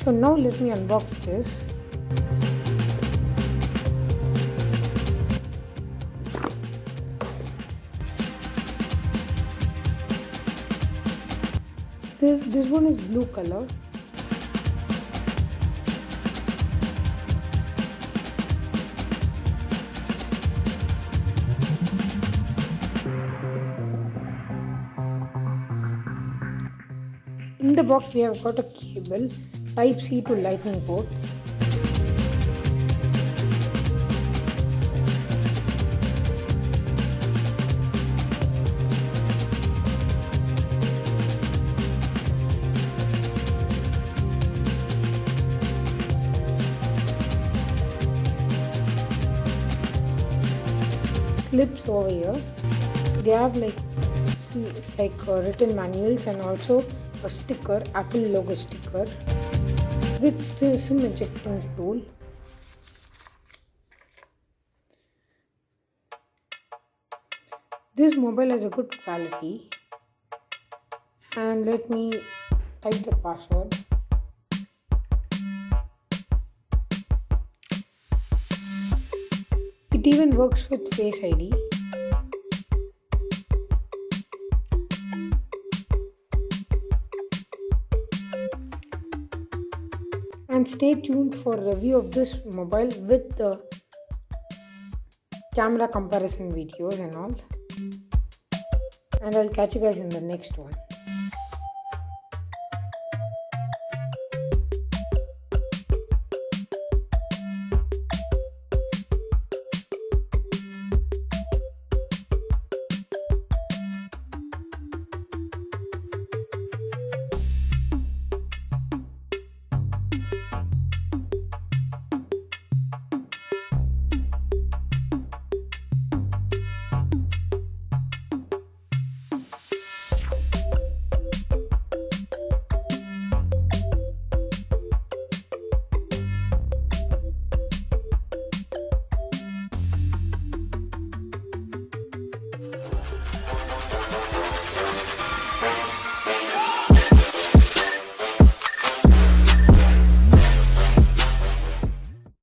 So now let me unbox this. This one is blue color. In the box we have got a cable, Type-C to Lightning port. Slips over here. They have like written manuals and also a sticker, Apple logo sticker with the SIM ejecting tool. This mobile has a good quality, and let me type the password. It even works with Face ID. And stay tuned for a review of this mobile with the camera comparison videos and all. And I'll catch you guys in the next one.